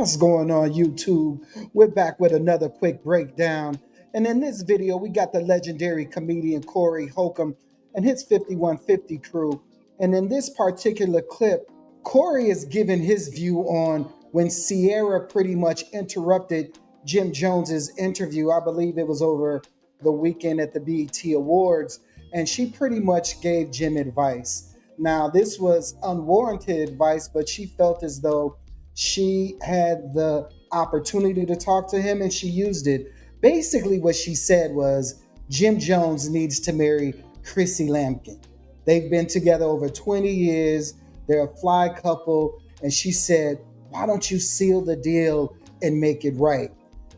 What's going on, YouTube? We're back with another quick breakdown. And in this video, we got the legendary comedian Corey Holcomb and his 5150 crew. And in this particular clip, Corey is giving his view on when Ciara pretty much interrupted Jim Jones's interview. I believe it was over the weekend at the BET Awards. And she pretty much gave Jim advice. Now, this was unwarranted advice, but she felt as though she had the opportunity to talk to him and she used it. Basically, what she said was Jim Jones needs to marry Chrissy Lampkin. They've been together over 20 years. They're a fly couple. And she said, why don't you seal the deal and make it right?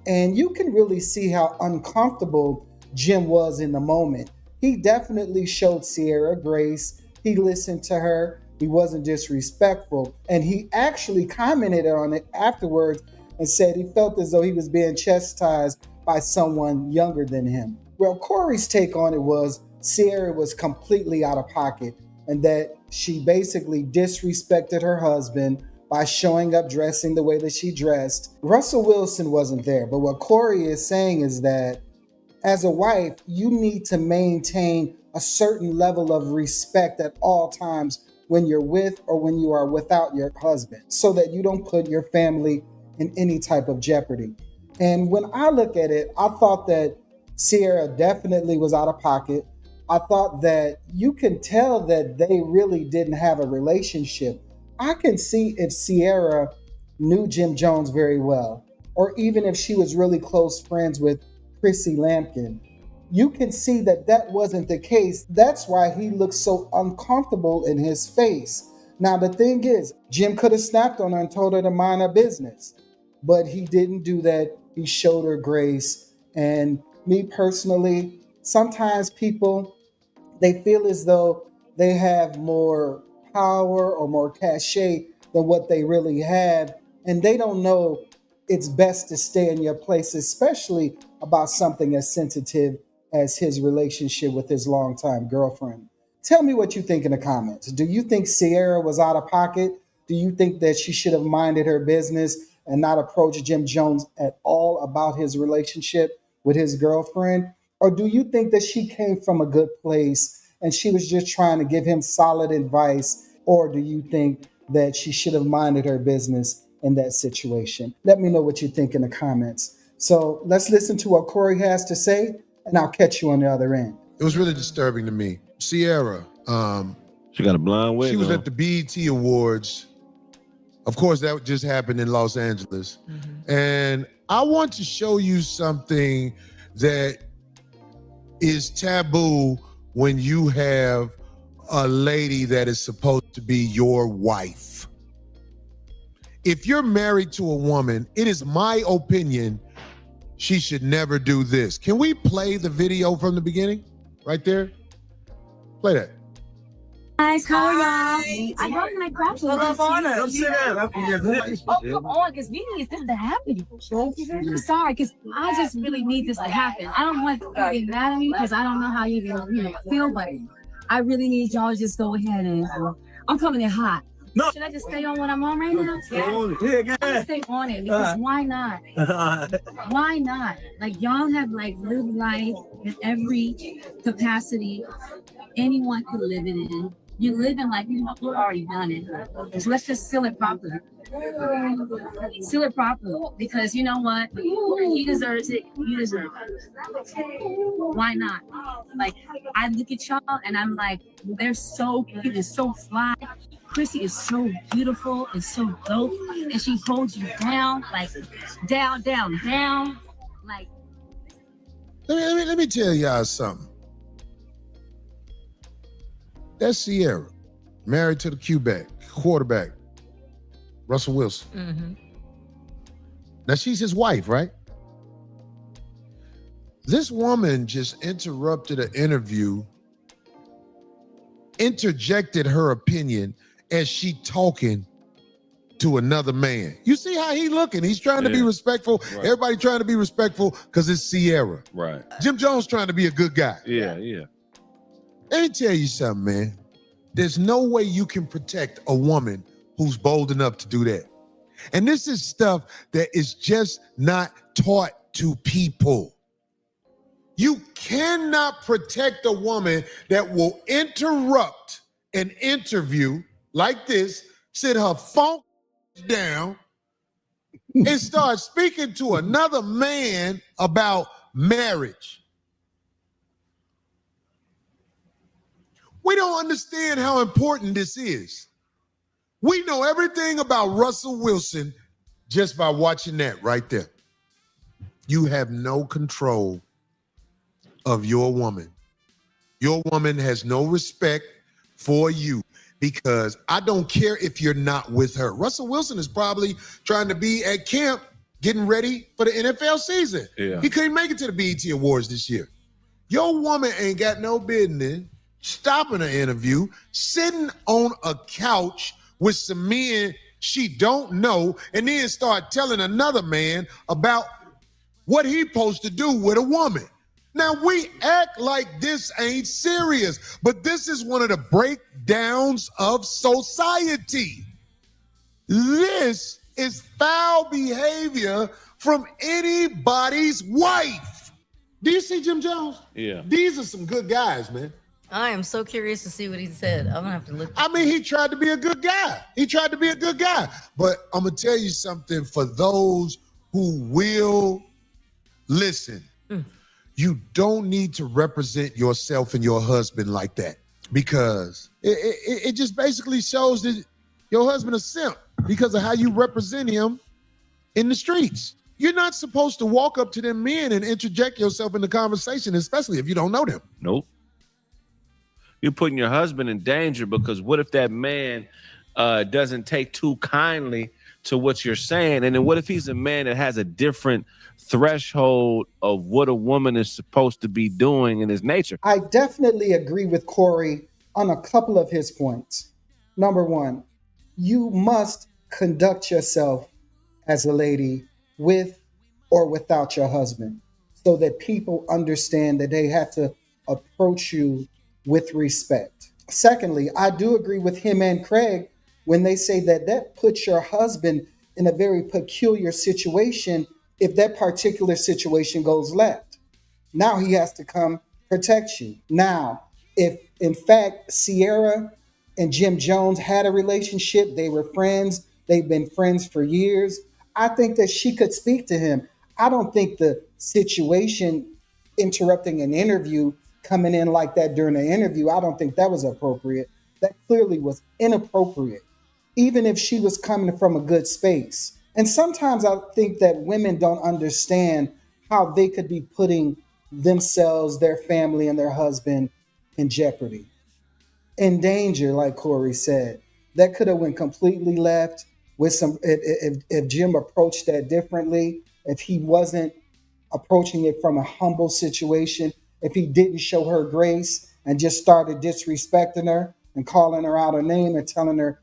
And you can really see how uncomfortable Jim was in the moment. He definitely showed Ciara grace. He listened to her. He wasn't disrespectful. And he actually commented on it afterwards and said he felt as though he was being chastised by someone younger than him. Well, Corey's take on it was Ciara was completely out of pocket and that she basically disrespected her husband by showing up dressing the way that she dressed. Russell Wilson wasn't there. But what Corey is saying is that as a wife, you need to maintain a certain level of respect at all times when you're with or when you are without your husband, so that you don't put your family in any type of jeopardy. And when I look at it, I thought that Ciara definitely was out of pocket. I thought that you can tell that they really didn't have a relationship. I can see if Ciara knew Jim Jones very well, or even if she was really close friends with Chrissy Lampkin. You can see that that wasn't the case. That's why he looked so uncomfortable in his face. Now, the thing is, Jim could have snapped on her and told her to mind her business, but he didn't do that. He showed her grace. And me personally, sometimes people, they feel as though they have more power or more cachet than what they really have. And they don't know it's best to stay in your place, especially about something as sensitive as his relationship with his longtime girlfriend. Tell me what you think in the comments. Do you think Ciara was out of pocket? Do you think that she should have minded her business and not approached Jim Jones at all about his relationship with his girlfriend? Or do you think that she came from a good place and she was just trying to give him solid advice? Or do you think that she should have minded her business in that situation? Let me know what you think in the comments. So let's listen to what Corey has to say, and I'll catch you on the other end. It was really disturbing to me. Ciara, she got a blonde wig. She was on. at the BET Awards. Of course, that just happened in Los Angeles. And I want to show you something that is taboo when you have a lady that is supposed to be your wife. If you're married to a woman, it is my opinion she should never do this. Can we play the video from the beginning? Right there? Play that. Guys, how are y'all? I got my crotch. Come on, come sit down. Oh, come on, because we need this to happen. I'm sorry, because I just really need this to happen. I don't want you to get mad at me because I don't know how you're going to feel, but I really need y'all to just go ahead and I'm coming in hot. No. Should I just stay on what I'm on right now? Yeah, I'll stay on it because why not? Why not? Like, y'all have like lived life in every capacity anyone could live it in. You're living like you've already done it. So let's just seal it properly. Seal it properly because you know what? He deserves it. You deserve it. Why not? Like, I look at y'all and I'm like, they're so cute and so fly. Chrissy is so beautiful and so dope, and she holds you down, like down, down, down, like. Let me tell y'all something. That's Ciara, married to the quarterback, Russell Wilson. Now she's his wife, right? This woman just interrupted an interview, interjected her opinion as she talking to another man. You see how he looking? He's trying to be respectful. Right. Everybody trying to be respectful because it's Ciara. Right. Jim Jones trying to be a good guy. Yeah. Let me tell you something, man. There's no way you can protect a woman who's bold enough to do that. And this is stuff that is just not taught to people. You cannot protect a woman that will interrupt an interview like this, sit her phone down, and start speaking to another man about marriage. We don't understand how important this is. We know everything about Russell Wilson just by watching that right there. You have no control of your woman. Your woman has no respect for you because I don't care if you're not with her. Russell Wilson is probably trying to be at camp getting ready for the NFL season. Yeah. He couldn't make it to the BET Awards this year. Your woman ain't got no business stopping an interview, sitting on a couch with some men she don't know, and then start telling another man about what he supposed to do with a woman. Now, we act like this ain't serious, but this is one of the breakdowns of society. This is foul behavior from anybody's wife. Do you see Jim Jones? Yeah. These are some good guys, man. I am so curious to see what he said. I'm gonna have to look. I mean, he tried to be a good guy. But I'm going to tell you something for those who will listen. You don't need to represent yourself and your husband like that because it just basically shows that your husband is a simp because of how you represent him in the streets. You're not supposed to walk up to them men and interject yourself in the conversation, especially if you don't know them. Nope. You're putting your husband in danger because what if that man doesn't take too kindly to what you're saying? And then what if he's a man that has a different threshold of what a woman is supposed to be doing in his nature? I definitely agree with Corey on a couple of his points. Number one, you must conduct yourself as a lady with or without your husband so that people understand that they have to approach you with respect. Secondly, I do agree with him and Craig when they say that that puts your husband in a very peculiar situation if that particular situation goes left. Now he has to come protect you. Now, if in fact Ciara and Jim Jones had a relationship, they were friends, they've been friends for years, I think that she could speak to him. I don't think the situation interrupting an interview, coming in like that during the interview, I don't think that was appropriate. That clearly was inappropriate, even if she was coming from a good space. And sometimes I think that women don't understand how they could be putting themselves, their family, and their husband in jeopardy, in danger, like Corey said. That could have went completely left with some, if Jim approached that differently, if he wasn't approaching it from a humble situation, if he didn't show her grace and just started disrespecting her and calling her out her name and telling her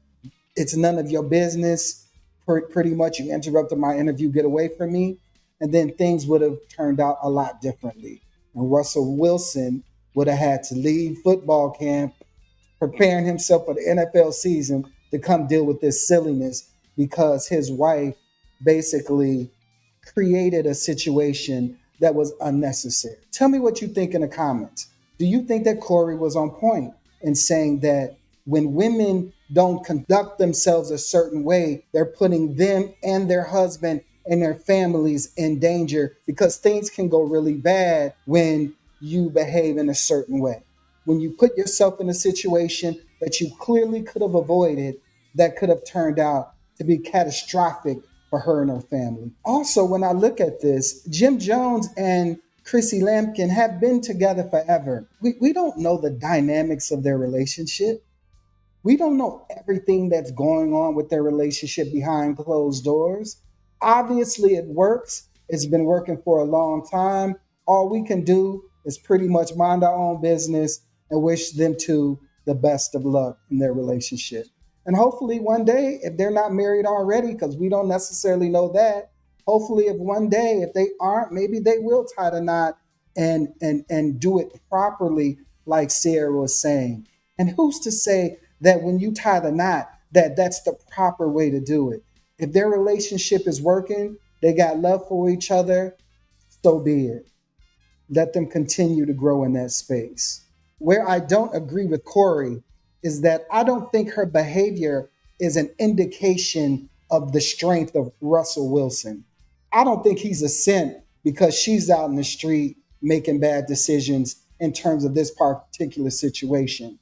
it's none of your business, pretty much, you interrupted my interview, get away from me, and then things would have turned out a lot differently. And Russell Wilson would have had to leave football camp, preparing himself for the NFL season to come deal with this silliness because his wife basically created a situation that was unnecessary. Tell me what you think in the comments. Do you think that Corey was on point in saying that when women don't conduct themselves a certain way, they're putting them and their husband and their families in danger because things can go really bad when you behave in a certain way? When you put yourself in a situation that you clearly could have avoided, that could have turned out to be catastrophic for her and her family. Also, when I look at this, Jim Jones and Chrissy Lampkin have been together forever. We don't know the dynamics of their relationship. We don't know everything that's going on with their relationship behind closed doors. Obviously, it works. It's been working for a long time. All we can do is pretty much mind our own business and wish them to the best of luck in their relationship. And hopefully one day, if they're not married already, because we don't necessarily know that, hopefully if one day, if they aren't, maybe they will tie the knot and do it properly like Ciara was saying. And who's to say that when you tie the knot, that that's the proper way to do it? If their relationship is working, they got love for each other, so be it. Let them continue to grow in that space. Where I don't agree with Corey is that I don't think her behavior is an indication of the strength of Russell Wilson. I don't think he's a simp because she's out in the street making bad decisions in terms of this particular situation.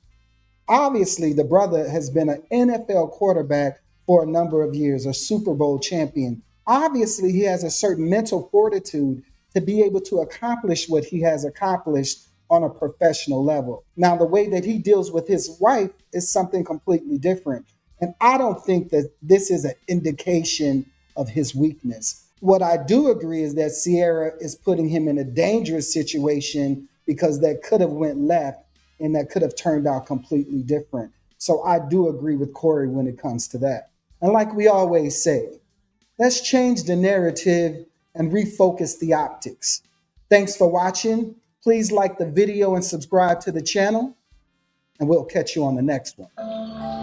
Obviously, the brother has been an NFL quarterback for a number of years, a Super Bowl champion. Obviously, he has a certain mental fortitude to be able to accomplish what he has accomplished on a professional level. Now, the way that he deals with his wife is something completely different. And I don't think that this is an indication of his weakness. What I do agree is that Ciara is putting him in a dangerous situation because that could have went left and that could have turned out completely different. So I do agree with Corey when it comes to that. And like we always say, let's change the narrative and refocus the optics. Thanks for watching. Please like the video and subscribe to the channel, and we'll catch you on the next one.